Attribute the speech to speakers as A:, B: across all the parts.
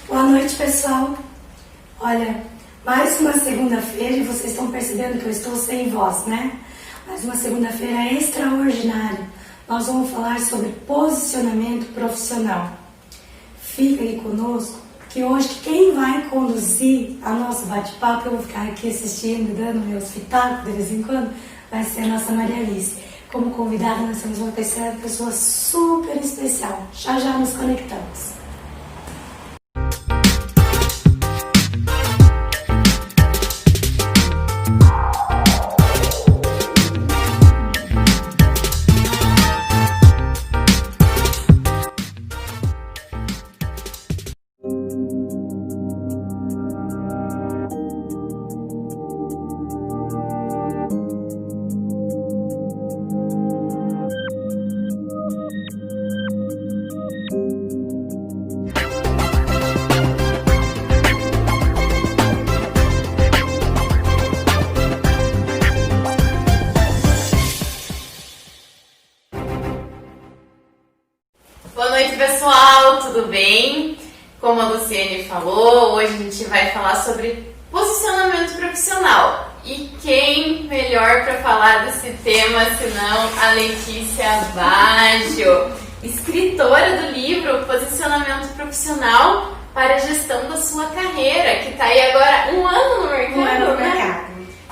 A: Boa noite, pessoal. Olha, mais uma segunda-feira e vocês estão percebendo que eu estou sem voz, né? Mais uma segunda-feira extraordinária. Nós vamos falar sobre posicionamento profissional. Fica aí conosco, que hoje quem vai conduzir a nosso bate-papo, eu vou ficar aqui assistindo, dando meus pitacos de vez em quando, vai ser a nossa Maria Alice. Como convidada, nós temos uma pessoa super especial. Já já nos conectamos.
B: Boa noite, pessoal, tudo bem? Como a Luciene falou, hoje a gente vai falar sobre posicionamento profissional. E quem melhor para falar desse tema senão a Letícia Baggio, escritora do livro Posicionamento Profissional para a Gestão da Sua Carreira, que está aí agora um ano no mercado, né?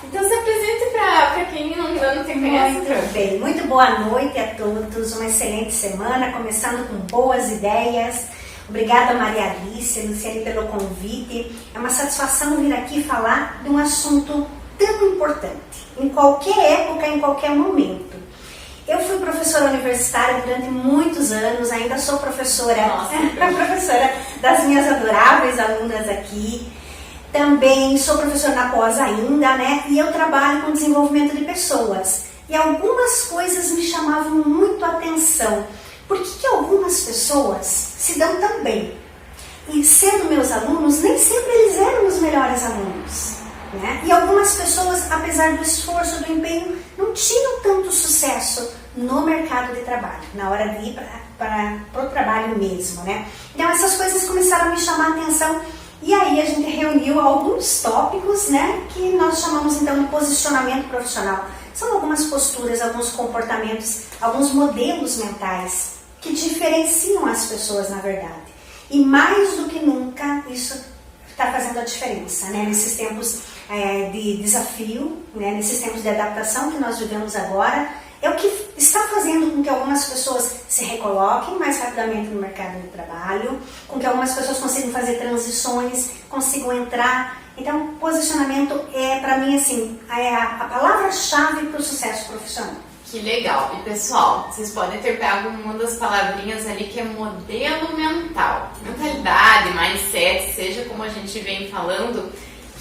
B: Então se apresente para quem ainda não te conhece.
C: Muito bem, muito boa noite a todos, uma excelente semana, começando com boas ideias. Obrigada, Maria Alice, Luciane, pelo convite. É uma satisfação vir aqui falar de um assunto tão importante, em qualquer época, em qualquer momento. Eu fui professora universitária durante muitos anos, ainda sou professora, professora das minhas adoráveis alunas aqui. Também sou professora na pós ainda, né? E eu trabalho com desenvolvimento de pessoas. E algumas coisas me chamavam muito a atenção. Por que algumas pessoas se dão tão bem? E sendo meus alunos, nem sempre eles eram os melhores alunos, né? E algumas pessoas, apesar do esforço, do empenho, não tinham tanto sucesso no mercado de trabalho, na hora de ir para o trabalho mesmo, né? Então essas coisas começaram a me chamar a atenção. E aí a gente reuniu alguns tópicos, né, que nós chamamos então de posicionamento profissional. São algumas posturas, alguns comportamentos, alguns modelos mentais que diferenciam as pessoas na verdade. E mais do que nunca isso está fazendo a diferença, né, nesses tempos de desafio, né, nesses tempos de adaptação que nós vivemos agora. É o que está fazendo com que algumas pessoas se recoloquem mais rapidamente no mercado de trabalho, com que algumas pessoas consigam fazer transições, consigam entrar. Então, posicionamento é, para mim, assim, a palavra-chave para o sucesso profissional.
B: Que legal! E pessoal, vocês podem ter pego uma das palavrinhas ali que é modelo mental. Mentalidade, mindset, seja como a gente vem falando,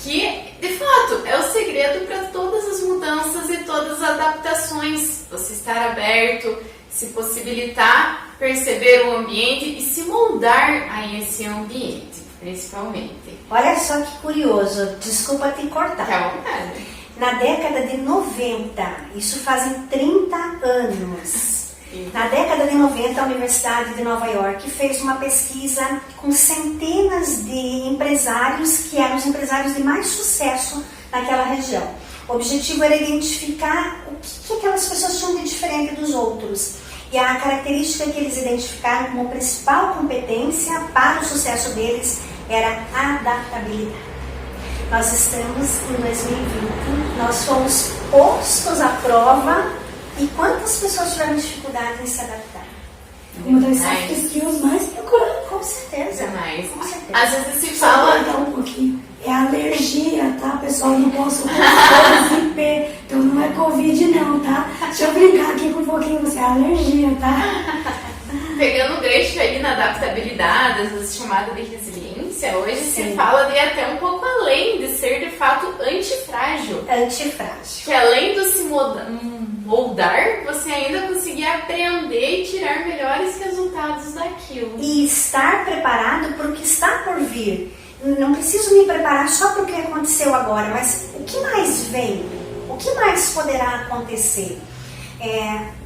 B: que de fato é o segredo para todas as mudanças e todas as adaptações. Você estar aberto, se possibilitar, perceber o ambiente e se moldar a esse ambiente, principalmente.
C: Olha só que curioso, desculpa te cortar.
B: Fique à vontade.
C: Na década de 90, isso fazem 30 anos. Na década de 90, a Universidade de Nova York fez uma pesquisa com centenas de empresários que eram os empresários de mais sucesso naquela região. O objetivo era identificar o que aquelas pessoas tinham de diferente dos outros. E a característica que eles identificaram como principal competência para o sucesso deles era a adaptabilidade. Nós estamos em 2020, nós fomos postos à prova. E quantas pessoas tiveram dificuldade em se adaptar?
A: Uma das soft skills mais procuradas.
C: Com certeza.
B: Mais.
C: Com certeza.
B: Às vezes se
A: Só
B: fala...
A: aguentar um pouquinho. É alergia, tá, pessoal? Não posso coisas em pé. Então não é Covid não, tá? Deixa eu brincar aqui com um pouquinho. Você é alergia, tá?
B: Pegando o gancho aí na adaptabilidade, às vezes chamada de resiliência, hoje
C: Sim.
B: se fala de até um pouco além de ser de fato antifrágil.
C: Antifrágil.
B: Que além de se moldar, você ainda conseguir aprender e tirar melhores resultados daquilo.
C: E estar preparado para o que está por vir. Não preciso me preparar só para o que aconteceu agora, mas o que mais vem? O que mais poderá acontecer?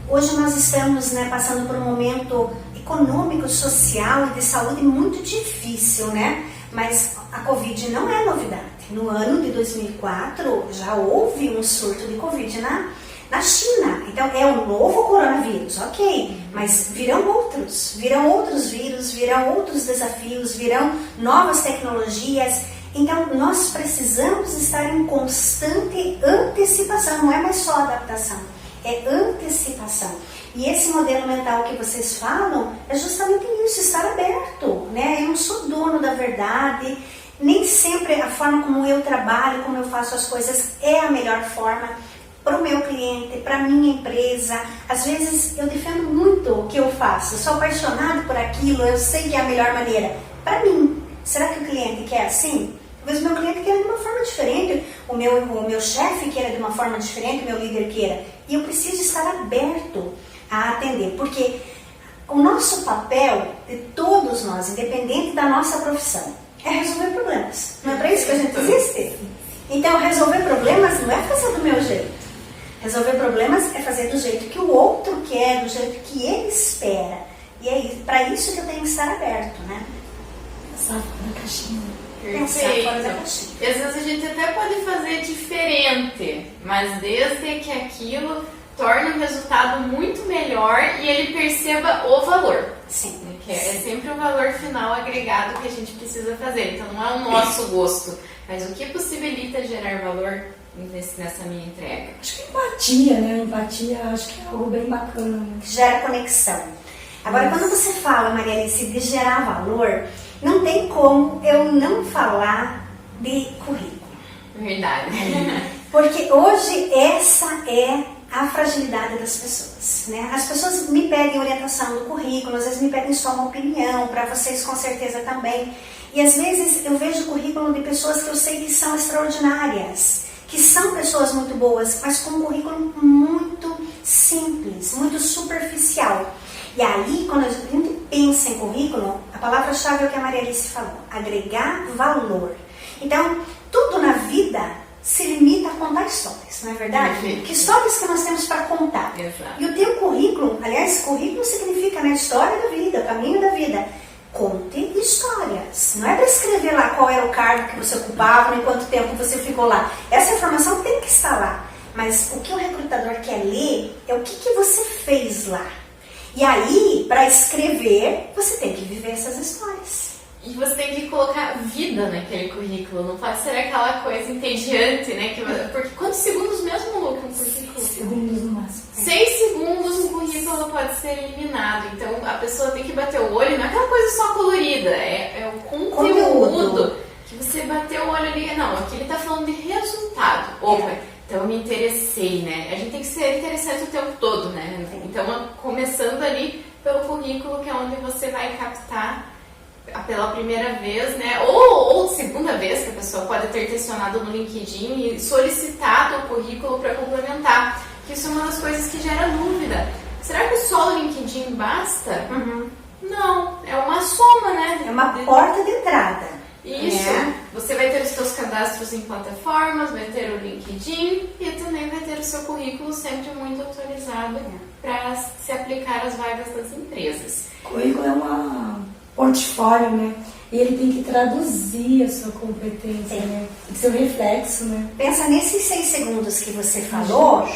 C: Hoje nós estamos, passando por um momento econômico, social e de saúde muito difícil, né? Mas a Covid não é novidade. No ano de 2004 já houve um surto de Covid na China. Então é o novo coronavírus, ok. Mas virão outros vírus, virão outros desafios, virão novas tecnologias. Então nós precisamos estar em constante antecipação, não é mais só adaptação, é antecipação. E esse modelo mental que vocês falam é justamente isso, estar aberto, né? Eu não sou dono da verdade, nem sempre a forma como eu trabalho, como eu faço as coisas é a melhor forma para o meu cliente, para a minha empresa. Às vezes eu defendo muito o que eu faço, eu sou apaixonado por aquilo, eu sei que é a melhor maneira. Para mim, será que o cliente quer assim? Talvez o meu cliente queira de uma forma diferente, o meu chefe queira de uma forma diferente, o meu líder queira. E eu preciso estar aberto a atender, porque o nosso papel de todos nós, independente da nossa profissão, é resolver problemas. Não é para isso que a gente existe? Então, resolver problemas não é fazer do meu jeito. Resolver problemas é fazer do jeito que o outro quer, do jeito que ele espera. E é para isso que eu tenho que estar aberto, né?
A: Pensar fora da caixinha.
C: Pensar fora da caixinha.
B: E às vezes a gente até pode fazer diferente, mas desde que aquilo torne o resultado muito melhor e ele perceba o valor.
C: Sim.
B: Que é sempre o valor final agregado que a gente precisa fazer. Então não é o nosso gosto, mas o que possibilita gerar valor nessa minha entrega.
A: Acho que empatia, né? Empatia acho que é algo bem bacana. Né?
C: Gera conexão. Agora, quando você fala, Maria Alice, de gerar valor, não tem como eu não falar de currículo.
B: Verdade.
C: Porque hoje essa é a fragilidade das pessoas, né? As pessoas me pedem orientação no currículo, às vezes me pedem só uma opinião, para vocês com certeza também. E às vezes eu vejo currículo de pessoas que eu sei que são extraordinárias, que são pessoas muito boas, mas com um currículo muito simples, muito superficial. E aí, quando a gente pensa em currículo, a palavra-chave é o que a Maria Alice falou, agregar valor. Então, tudo na vida se limita a contar histórias, não é verdade?
B: Sim.
C: Que histórias que nós temos para contar?
B: Exato.
C: E o teu currículo, aliás, currículo significa, né, história da vida, caminho da vida. Conte histórias. Não é para escrever lá qual era o cargo que você ocupava, nem quanto tempo você ficou lá. Essa informação tem que estar lá. Mas o que o recrutador quer ler é o que você fez lá. E aí, para escrever, você tem que viver essas histórias.
B: E você tem que colocar vida naquele currículo, não pode ser aquela coisa entediante, né? Porque quantos segundos mesmo, Luca, um currículo?
A: Segundos no máximo.
B: 6 segundos um currículo pode ser eliminado. Então a pessoa tem que bater o olho, não é aquela coisa só colorida, é o conteúdo que você bateu o olho ali. Não, aqui ele está falando de resultado. Opa, então eu me interessei, né? A gente tem que ser interessante o tempo todo, né? Então começando ali pelo currículo, que é onde você vai captar pela primeira vez, né? Ou segunda vez, que a pessoa pode ter tensionado no LinkedIn e solicitado o currículo para complementar. Que isso é uma das coisas que gera dúvida. Será que só o LinkedIn basta?
C: Uhum.
B: Não, é uma soma, né?
C: É uma porta de entrada.
B: Isso. Você vai ter os seus cadastros em plataformas, vai ter o LinkedIn e também vai ter o seu currículo sempre muito atualizado para se aplicar às vagas das empresas.
A: O currículo é um portfólio, né? E ele tem que traduzir a sua competência, né? Tem que ser um reflexo, né?
C: Pensa nesses 6 segundos que você falou.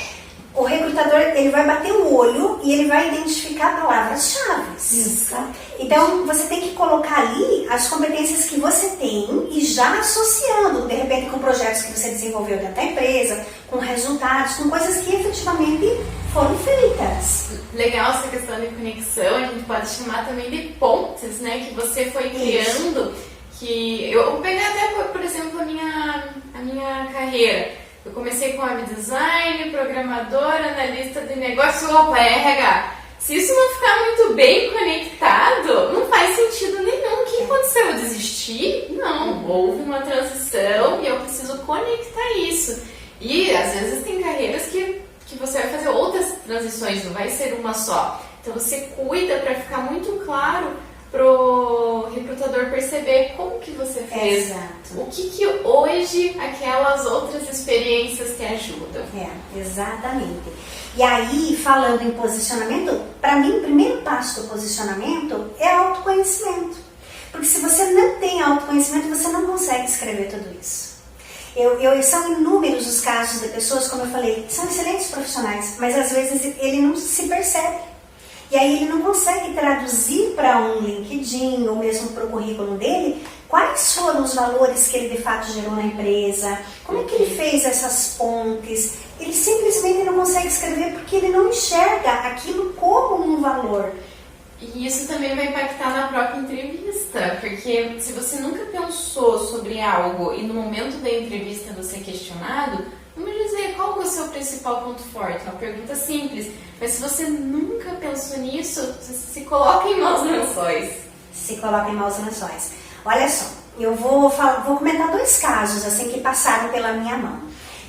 C: O recrutador, ele vai bater o olho e ele vai identificar palavras-chave.
A: Exato.
C: Então, você tem que colocar ali as competências que você tem e já associando, de repente, com projetos que você desenvolveu dentro da empresa, com resultados, com coisas que efetivamente foram feitas.
B: Legal essa questão de conexão, a gente pode chamar também de pontes, né? Que você foi criando. Que eu vou pegar até, por exemplo, a minha carreira. Eu comecei com web design, programadora, analista de negócio, RH. Se isso não ficar muito bem conectado, não faz sentido nenhum. O que aconteceu? Eu desisti? Não. Houve uma transição e eu preciso conectar isso. E às vezes tem carreiras que você vai fazer outras transições, não vai ser uma só. Então você cuida para ficar muito claro pro recrutador perceber como que você fez.
C: Exato.
B: O que hoje aquelas outras experiências te ajudam.
C: Exatamente. E aí, falando em posicionamento, para mim o primeiro passo do posicionamento é autoconhecimento. Porque se você não tem autoconhecimento, você não consegue escrever tudo isso. São inúmeros os casos de pessoas, como eu falei, que são excelentes profissionais, mas às vezes ele não se percebe. E aí ele não consegue traduzir para um LinkedIn ou mesmo para o currículo dele quais foram os valores que ele de fato gerou na empresa, como é que ele fez essas pontes. Ele simplesmente não consegue escrever porque ele não enxerga aquilo como um valor.
B: E isso também vai impactar na própria entrevista, porque se você nunca pensou sobre algo e no momento da entrevista você é questionado, vamos dizer, qual é o seu principal ponto forte? Uma pergunta simples, mas se você nunca pensou nisso, você se coloca em maus lençóis.
C: Se coloca em maus lençóis. Olha só, eu vou comentar 2 casos assim que passaram pela minha mão.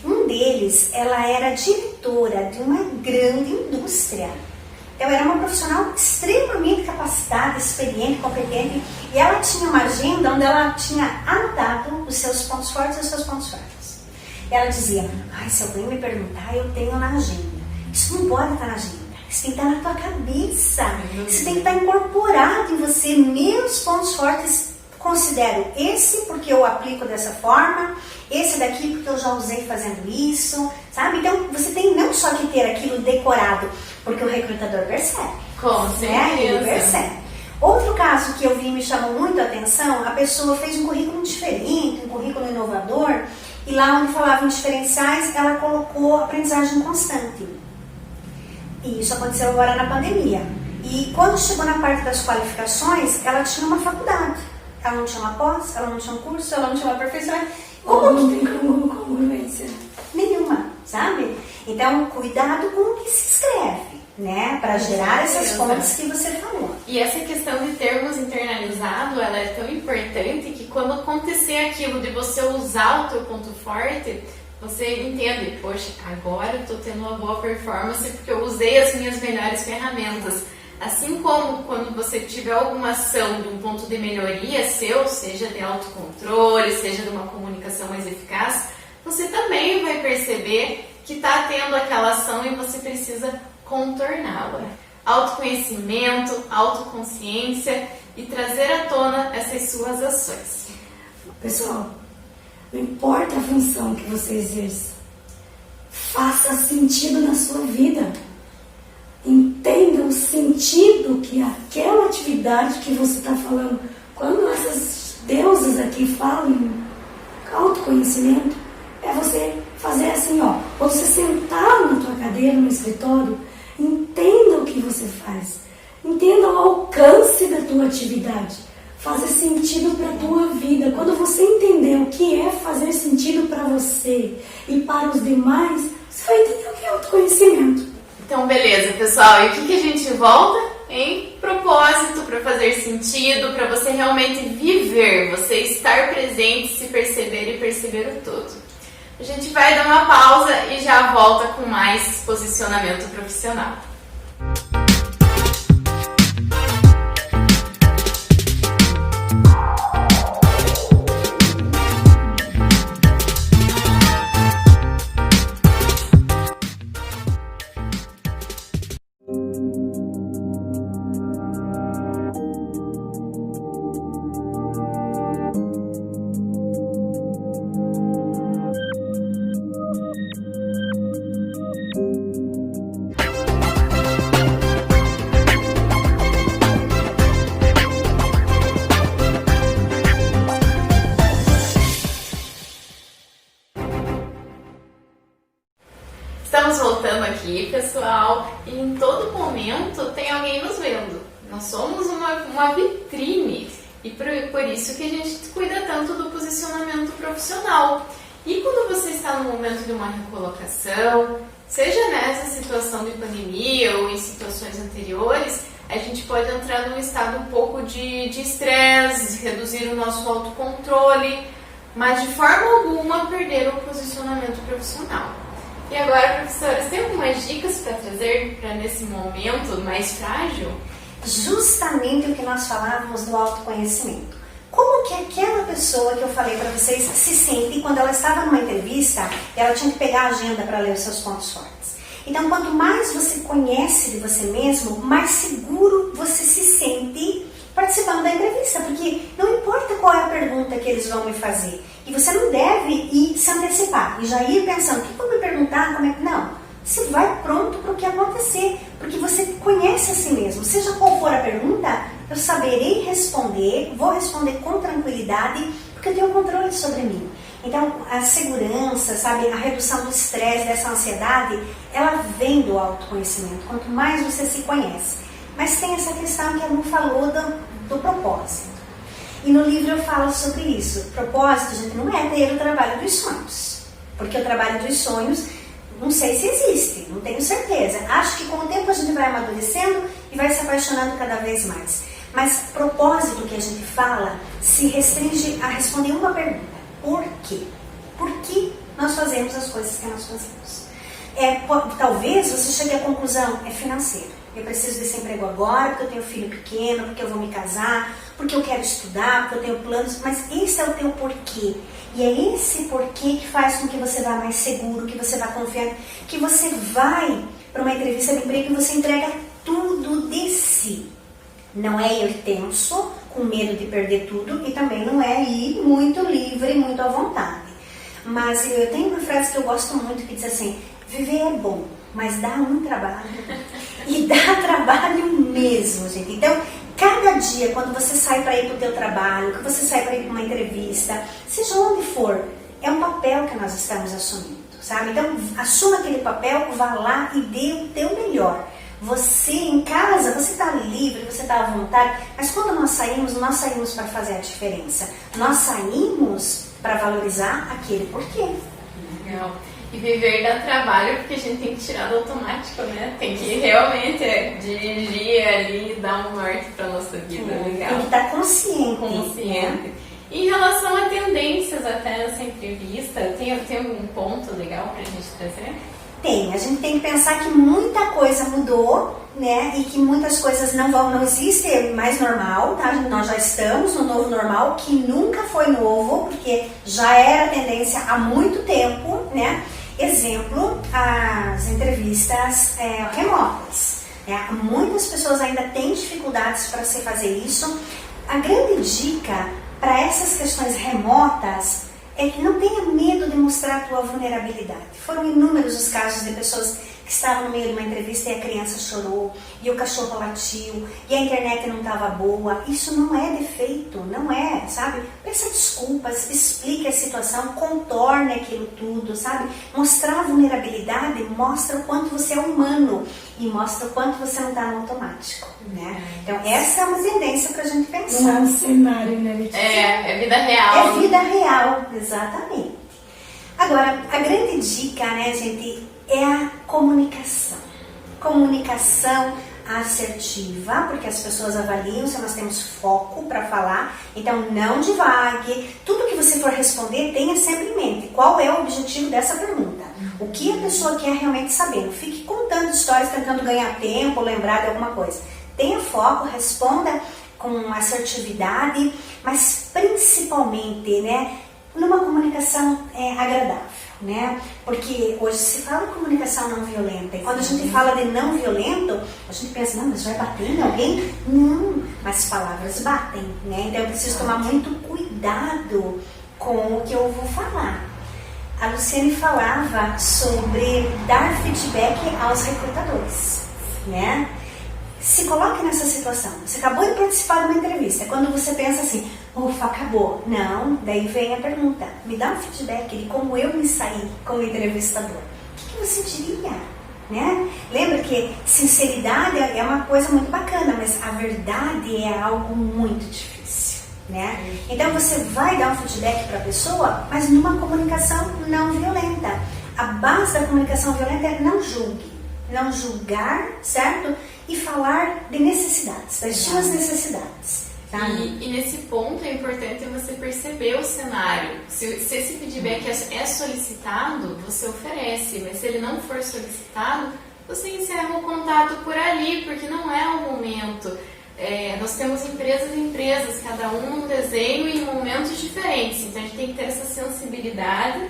C: Um deles, ela era diretora de uma grande indústria. Então, era uma profissional extremamente capacitada, experiente, competente, e ela tinha uma agenda onde ela tinha anotado os seus pontos fortes e os seus pontos fracos. E ela dizia, se alguém me perguntar, eu tenho na agenda. Isso não pode estar na agenda, isso tem que estar na tua cabeça, isso tem que estar incorporado em você. Meus pontos fortes, considero esse porque eu aplico dessa forma, esse daqui porque eu já usei fazendo isso, sabe? Então, você tem não só que ter aquilo decorado, porque o recrutador percebe.
B: Com certeza.
C: Ele percebe. Outro caso que eu vi e me chamou muito a atenção, a pessoa fez um currículo diferente, um currículo inovador, e lá onde falava em diferenciais, ela colocou aprendizagem constante. E isso aconteceu agora na pandemia. E quando chegou na parte das qualificações, ela tinha uma faculdade. Ela não tinha uma pós, ela não tinha um curso, ela não tinha uma aperfeiçoamento.
A: Não tem congruência
C: Nenhuma, sabe? Então, cuidado com o que se escreve, né? Para gerar essas fontes que você falou.
B: E essa questão de termos internalizado, ela é tão importante que quando acontecer aquilo de você usar o teu ponto forte, você entende, poxa, agora eu estou tendo uma boa performance porque eu usei as minhas melhores ferramentas. Assim como quando você tiver alguma ação de um ponto de melhoria seu, seja de autocontrole, seja de uma comunicação mais eficaz, você também vai perceber que está tendo aquela ação e você precisa contorná-la. Autoconhecimento, autoconsciência e trazer à tona essas suas ações.
A: Pessoal, não importa a função que você exerça, faça sentido na sua vida. Entenda o sentido que aquela atividade que você está falando. Quando essas deusas aqui falam em autoconhecimento, é você fazer assim, quando você sentar na tua cadeira, no escritório, entenda o que você faz. Entenda o alcance da tua atividade. Fazer sentido para a tua vida. Quando você entender o que é fazer sentido para você e para os demais, você vai entender o que é autoconhecimento.
B: Então, beleza, pessoal. E o que a gente volta? Em propósito, para fazer sentido, para você realmente viver, você estar presente, se perceber e perceber o todo. A gente vai dar uma pausa e já volta com mais posicionamento profissional. Estamos voltando aqui, pessoal, e em todo momento tem alguém nos vendo. Nós somos uma vitrine e por isso que a gente cuida tanto do posicionamento profissional. E quando você está no momento de uma recolocação, seja nessa situação de pandemia ou em situações anteriores, a gente pode entrar num estado um pouco de estresse, reduzir o nosso autocontrole, mas de forma alguma perder o posicionamento profissional. E agora, professores, tem algumas dicas para trazer para nesse momento mais frágil?
C: Justamente o que nós falávamos do autoconhecimento. Como que aquela pessoa que eu falei para vocês se sente quando ela estava numa entrevista e ela tinha que pegar a agenda para ler os seus pontos fortes? Então, quanto mais você conhece de você mesmo, mais seguro você se sente participando da entrevista, porque não importa qual é a pergunta que eles vão me fazer. E você não deve ir se antecipar e já ir pensando, o que vão me perguntar, como é que... Não, você vai pronto para o que acontecer, porque você conhece a si mesmo. Seja qual for a pergunta, eu saberei responder, vou responder com tranquilidade, porque eu tenho controle sobre mim. Então, a segurança, sabe, a redução do estresse, dessa ansiedade, ela vem do autoconhecimento, quanto mais você se conhece. Mas tem essa questão que a Lu falou do propósito. E no livro eu falo sobre isso. Propósito, gente, não é ter o trabalho dos sonhos. Porque o trabalho dos sonhos, não sei se existe, não tenho certeza. Acho que com o tempo a gente vai amadurecendo e vai se apaixonando cada vez mais. Mas propósito que a gente fala se restringe a responder uma pergunta. Por quê? Por que nós fazemos as coisas que nós fazemos? Talvez você chegue à conclusão, é financeiro. Eu preciso desse emprego agora, porque eu tenho filho pequeno, porque eu vou me casar, porque eu quero estudar, porque eu tenho planos, mas esse é o teu porquê. E é esse porquê que faz com que você vá mais seguro, que você vá confiante, que você vai para uma entrevista de emprego e você entrega tudo de si. Não é ir tenso, com medo de perder tudo, e também não é ir muito livre, muito à vontade. Mas eu tenho uma frase que eu gosto muito, que diz assim, viver é bom, mas dá um trabalho. E dá trabalho mesmo, gente. Então, cada dia, quando você sai para ir para o teu trabalho, que você sai para ir para uma entrevista, seja onde for, é um papel que nós estamos assumindo, sabe? Então, assuma aquele papel, vá lá e dê o teu melhor. Você em casa, você está livre, você está à vontade, mas quando nós saímos para fazer a diferença. Nós saímos para valorizar aquele porquê.
B: Legal. E viver dá trabalho porque a gente tem que tirar do automático, né? Tem que realmente dirigir ali, dar um norte para nossa vida. Legal.
C: Tem que estar consciente.
B: Consciente. Em relação a tendências até nessa entrevista, tem algum ponto legal para a gente trazer?
C: Tem, a gente tem que pensar que muita coisa mudou, né? E que muitas coisas não existem mais normal, tá? Nós já estamos no novo normal, que nunca foi novo, porque já era tendência há muito tempo, né? Exemplo, as entrevistas remotas. Né? Muitas pessoas ainda têm dificuldades para se fazer isso. A grande dica para essas questões remotas é que não tenha medo de mostrar a tua vulnerabilidade. Foram inúmeros os casos de pessoas que estavam no meio de uma entrevista e a criança chorou, e o cachorro latiu, e a internet não estava boa. Isso não é defeito, não é, sabe? Peça desculpas, explique a situação, contorne aquilo tudo, sabe? Mostrar a vulnerabilidade mostra o quanto você é humano e mostra o quanto você não está no automático, né? Então essa é uma tendência para a gente pensar.
A: Não é um cenário, né, Letícia?
B: É vida real.
C: É vida real, exatamente. Agora, a grande dica, né, gente, é a comunicação. Comunicação assertiva, porque as pessoas avaliam se nós temos foco para falar. Então, não divague. Tudo que você for responder, tenha sempre em mente qual é o objetivo dessa pergunta. O que a pessoa quer realmente saber. Não fique contando histórias, tentando ganhar tempo, lembrar de alguma coisa. Tenha foco, responda com assertividade, mas principalmente, né, numa comunicação agradável, né? Porque hoje se fala em comunicação não violenta. E quando a gente fala de não violento, a gente pensa, não, mas vai bater em alguém? Não, mas palavras batem, né? Então eu preciso tomar muito cuidado com o que eu vou falar. A Luciane falava sobre dar feedback aos recrutadores, né? Se coloque nessa situação. Você acabou de participar de uma entrevista. Quando você pensa assim, ufa, acabou. Não, daí vem a pergunta. Me dá um feedback de como eu me saí como entrevistador. O que você diria? Né? Lembra que sinceridade é uma coisa muito bacana, mas a verdade é algo muito difícil. Né? Então você vai dar um feedback para a pessoa, mas numa comunicação não violenta. A base da comunicação violenta é não julgue. Não julgar, certo? E falar de necessidades, das suas necessidades. Tá?
B: E nesse ponto é importante você perceber o cenário. Se esse feedback é solicitado, você oferece, mas se ele não for solicitado, você encerra o contato por ali, porque não é o momento. Nós temos empresas e empresas, cada um desenho em momentos diferentes, então a gente tem que ter essa sensibilidade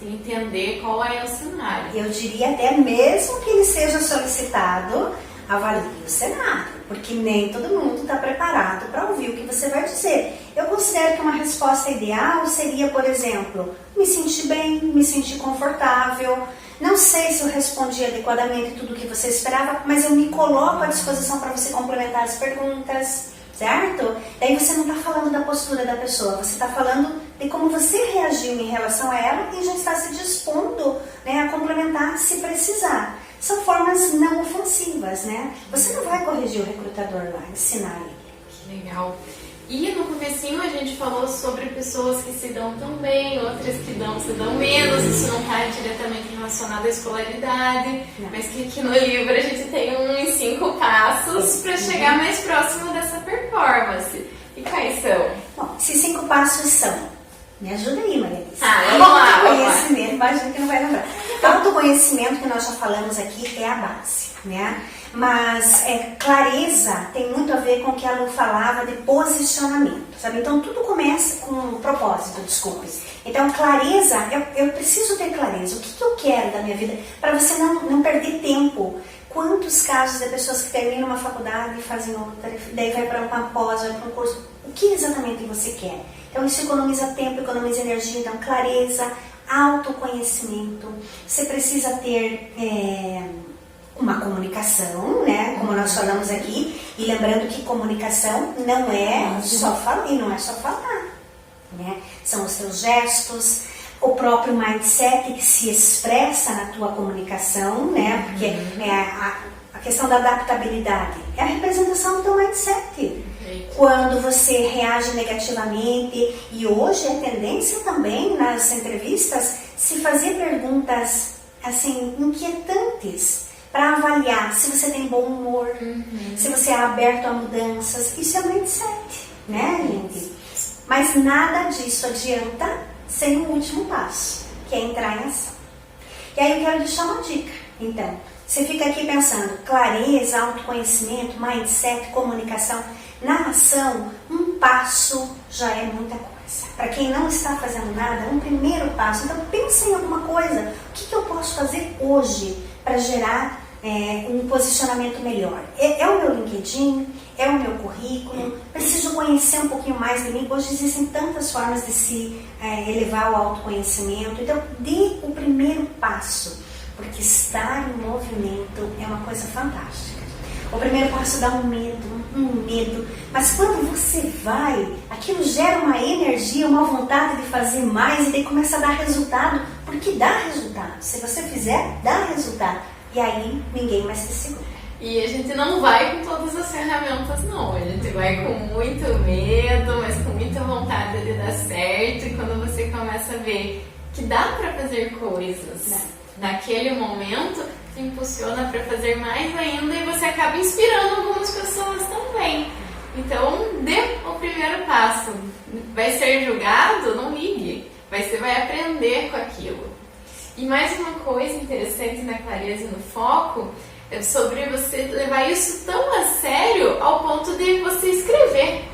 B: de entender qual é o cenário.
C: Eu diria até mesmo que ele seja solicitado, avalie o cenário, porque nem todo mundo está preparado para ouvir o que você vai dizer. Eu considero que uma resposta ideal seria, por exemplo, me sentir bem, me sentir confortável. Não sei se eu respondi adequadamente tudo o que você esperava, mas eu me coloco à disposição para você complementar as perguntas, certo? Daí você não está falando da postura da pessoa, você está falando de como você reagiu em relação a ela e já está se dispondo, né, a complementar se precisar. São formas não ofensivas, né? Você não vai corrigir o recrutador lá, ensinar ele.
B: Que legal. E no comecinho a gente falou sobre pessoas que se dão tão bem, outras que se dão menos. Isso não está diretamente relacionado à escolaridade, mas que aqui no livro a gente tem uns 5 passos para chegar mais próximo dessa performance. E quais são?
C: Bom, esses 5 passos são... Me ajuda aí, Maria Alice.
B: Vamos lá.
C: Autoconhecimento, imagina que não vai lembrar. Autoconhecimento, que nós já falamos aqui, é a base, né? Mas clareza tem muito a ver com o que a Lu falava de posicionamento, sabe? Então tudo começa com um propósito, desculpe. Então clareza, eu preciso ter clareza. O que eu quero da minha vida? Para você não perder tempo. Quantos casos de pessoas que terminam uma faculdade e fazem outra, daí vai para uma pós, vai para um curso. O que exatamente você quer? Então isso economiza tempo, economiza energia. Então clareza, autoconhecimento. Você precisa ter... uma comunicação, né? Como nós falamos aqui, e lembrando que comunicação não é só falar, e não é só falar, né? São os teus gestos, o próprio mindset que se expressa na tua comunicação, né? Porque a questão da adaptabilidade é a representação do teu mindset. Quando você reage negativamente, e hoje é tendência também nas entrevistas se fazer perguntas assim inquietantes, para avaliar se você tem bom humor, se você é aberto a mudanças. Isso é mindset, né, gente? Mas nada disso adianta sem o último passo, que é entrar em ação. E aí eu quero deixar uma dica. Então, você fica aqui pensando, clareza, autoconhecimento, mindset, comunicação. Na ação, um passo já é muita coisa. Para quem não está fazendo nada, um primeiro passo. Então, pense em alguma coisa. O que eu posso fazer hoje para gerar um posicionamento melhor? É o meu LinkedIn? É o meu currículo? Preciso conhecer um pouquinho mais de mim? Hoje existem tantas formas de se elevar o autoconhecimento. Então, dê o primeiro passo, porque estar em movimento é uma coisa fantástica. O primeiro passo dá um medo, mas quando você vai, aquilo gera uma energia, uma vontade de fazer mais, e daí começa a dar resultado, porque dá resultado. Se você fizer, dá resultado. E aí ninguém mais te segura.
B: E a gente não vai com todas as ferramentas, não. A gente vai com muito medo, mas com muita vontade de dar certo. E quando você começa a ver que dá para fazer coisas naquele momento, te impulsiona para fazer mais ainda e você acaba inspirando algumas pessoas também. Então, dê o primeiro passo. Vai ser julgado? Não ligue. Você vai aprender com aquilo. E mais uma coisa interessante na clareza e no foco é sobre você levar isso tão a sério ao ponto de você escrever.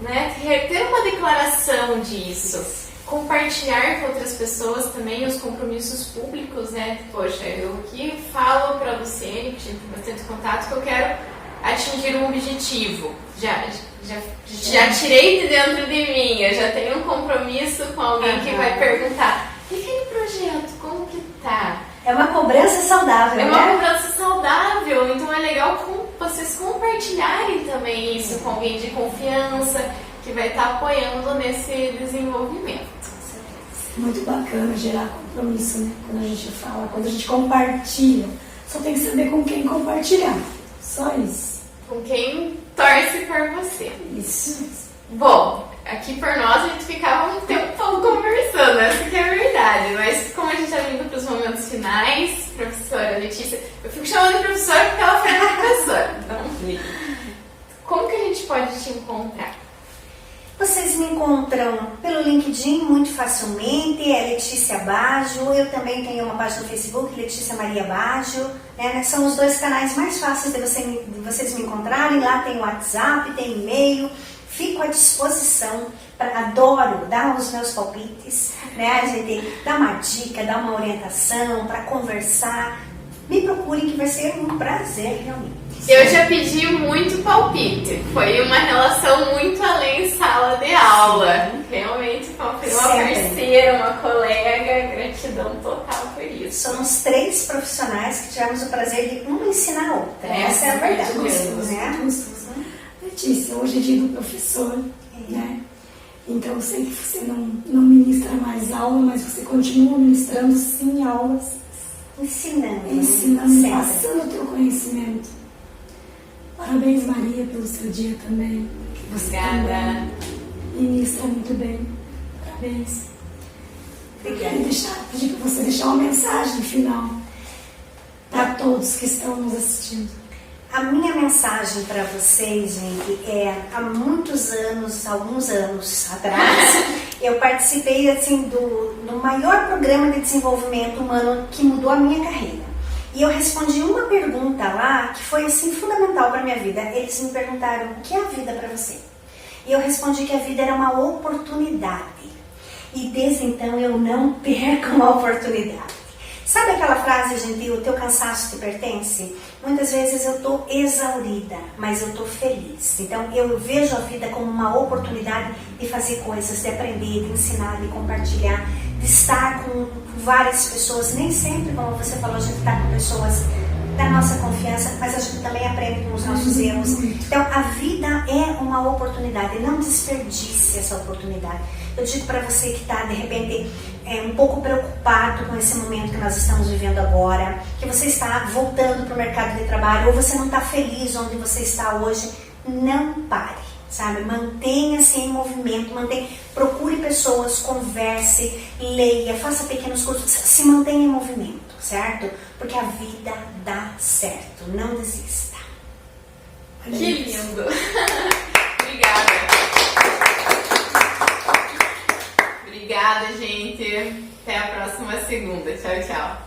B: Né? Ter uma declaração disso. Compartilhar com outras pessoas também os compromissos públicos, né? Poxa, eu aqui falo para você, que tive bastante contato, que eu quero atingir um objetivo. Já tirei de dentro de mim, eu já tenho um compromisso com alguém que vai perguntar: e aquele projeto, como que tá?
C: É uma cobrança saudável,
B: né? É
C: uma
B: cobrança saudável, então é legal vocês compartilharem também isso com alguém de confiança que vai estar apoiando nesse desenvolvimento.
A: Muito bacana gerar compromisso, né? Quando a gente fala, quando a gente compartilha. Só tem que saber com quem compartilhar. Só isso.
B: Com quem torce por você.
A: Isso.
B: Bom, aqui por nós a gente ficava um tempão conversando, essa que é a verdade. Mas como a gente está vindo para os momentos finais, professora Letícia, eu fico chamando de professora porque ela foi minha professora. Então, como que a gente pode te encontrar?
C: Vocês me encontram pelo LinkedIn muito facilmente, é Letícia Baggio. Eu também tenho uma página no Facebook, Letícia Maria Baggio. Né? São os 2 canais mais fáceis de vocês me encontrarem. Lá tem WhatsApp, tem e-mail. Fico à disposição, adoro dar os meus palpites, né? A gente dá uma dica, dá uma orientação para conversar. me procurem que vai ser um prazer realmente.
B: Eu já pedi muito palpite. Foi uma relação muito além sala de aula. Realmente foi uma parceira, uma colega. Gratidão total por isso.
C: Somos 3 profissionais que tivemos o prazer de uma ensinar a outra. Essa é a verdade. Né?
A: Letícia, hoje é dia do professor, né? Então eu sei que você não ministra mais aula, mas você continua ministrando sim aulas. Ensinando, passando o teu conhecimento. Parabéns, Maria, pelo seu dia também. Você também ministra muito bem. Parabéns. Eu quero pedir para você deixar uma mensagem final para todos que estão nos assistindo.
C: A minha mensagem para vocês, gente, é há alguns anos atrás, eu participei assim, do maior programa de desenvolvimento humano que mudou a minha carreira. E eu respondi uma pergunta lá que foi assim, fundamental para a minha vida. Eles me perguntaram: o que é a vida para você? E eu respondi que a vida era uma oportunidade. E desde então eu não perco uma oportunidade. Sabe aquela frase, gente, o teu cansaço te pertence? Muitas vezes eu estou exaurida, mas eu estou feliz. Então eu vejo a vida como uma oportunidade de fazer coisas, de aprender, de ensinar, de compartilhar, de estar com várias pessoas. Nem sempre, como você falou, a gente está com pessoas da nossa confiança, mas a gente também aprende com os nossos erros. Então a vida é uma oportunidade, não desperdice essa oportunidade. Eu digo para você que está, de repente, um pouco preocupado com esse momento que nós estamos vivendo agora, que você está voltando para o mercado de trabalho, ou você não está feliz onde você está hoje, não pare, sabe? Mantenha-se em movimento, procure pessoas, converse, leia, faça pequenos cursos, se mantenha em movimento, certo? Porque a vida dá certo, não desista.
B: Que lindo! Obrigada! Obrigada, gente. Até a próxima segunda. Tchau, tchau.